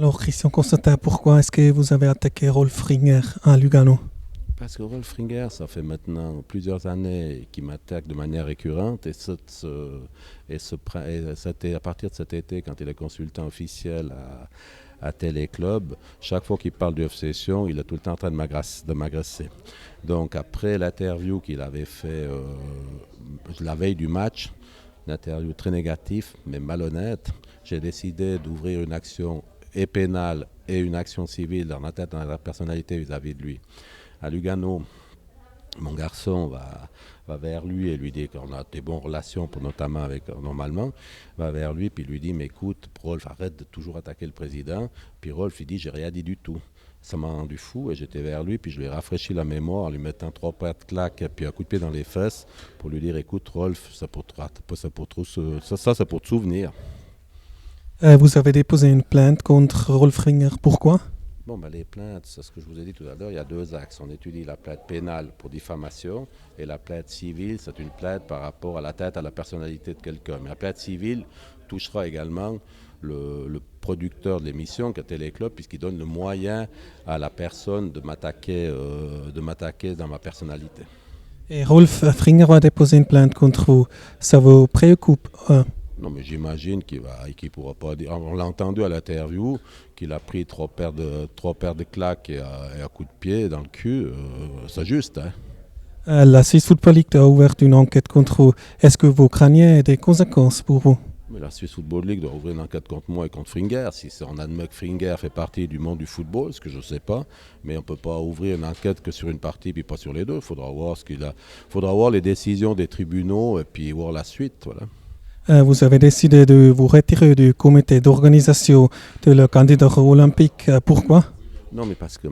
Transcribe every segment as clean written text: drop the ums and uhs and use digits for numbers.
Alors, Christian Constantin, pourquoi est-ce que vous avez attaqué Rolf Ringer à Lugano? Parce que Rolf Ringer, ça fait maintenant plusieurs années qu'il m'attaque de manière récurrente et c'était à partir de cet été, quand il est consultant officiel à Téléclub, chaque fois qu'il parle d'UF-Session, il est tout le temps en train de m'agresser. Donc après l'interview qu'il avait fait la veille du match, une interview très négative mais malhonnête, j'ai décidé d'ouvrir une action et pénale et une action civile dans la personnalité vis-à-vis de lui. À Lugano, mon garçon va vers lui et lui dit qu'on a des bonnes relations, notamment avec normalement, va vers lui puis lui dit mais écoute Rolf, arrête de toujours attaquer le président. Puis Rolf il dit j'ai rien dit du tout. Ça m'a rendu fou et j'étais vers lui puis je lui ai rafraîchi la mémoire en lui mettant 3 paires de claques et puis un coup de pied dans les fesses pour lui dire écoute Rolf, ça c'est pour te souvenir. Vous avez déposé une plainte contre Rolf Ringer. Pourquoi? Bon, ben, les plaintes, c'est ce que je vous ai dit tout à l'heure, il y a 2 axes. On étudie la plainte pénale pour diffamation et la plainte civile, c'est une plainte par rapport à l'atteinte à la personnalité de quelqu'un. Mais la plainte civile touchera également le producteur de l'émission, qui est Téléclub, puisqu'il donne le moyen à la personne de m'attaquer dans ma personnalité. Et Rolf Ringer va déposer une plainte contre vous. Ça vous préoccupe? Non, mais j'imagine qu'il pourra pas dire. On l'a entendu à l'interview qu'il a pris 3 paires de claques et un coup de pied dans le cul. C'est juste, hein. La Swiss Football League a ouvert une enquête contre vous. Est-ce que vous craignez des conséquences pour vous? Mais la Swiss Football League doit ouvrir une enquête contre moi et contre Fringer. Si on admet que Fringer fait partie du monde du football, ce que je ne sais pas, mais on ne peut pas ouvrir une enquête que sur une partie puis pas sur les deux. Il faudra voir les décisions des tribunaux et puis voir la suite, voilà. Vous avez décidé de vous retirer du comité d'organisation de la candidature olympique. Pourquoi? Non, mais parce que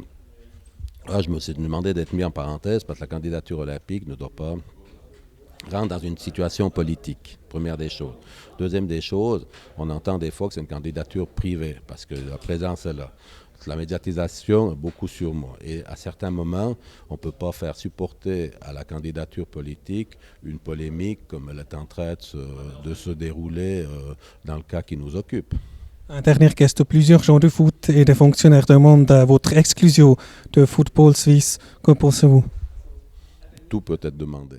je me suis demandé d'être mis en parenthèse parce que la candidature olympique ne doit pas rendre dans une situation politique, première des choses. Deuxième des choses, on entend des fois que c'est une candidature privée parce que la présence est là. La médiatisation est beaucoup sur moi. Et à certains moments, on ne peut pas faire supporter à la candidature politique une polémique comme elle est en train de se dérouler dans le cas qui nous occupe. Dernière question. Plusieurs gens de foot et des fonctionnaires demandent votre exclusion de football suisse. Que pensez-vous? Tout peut être demandé.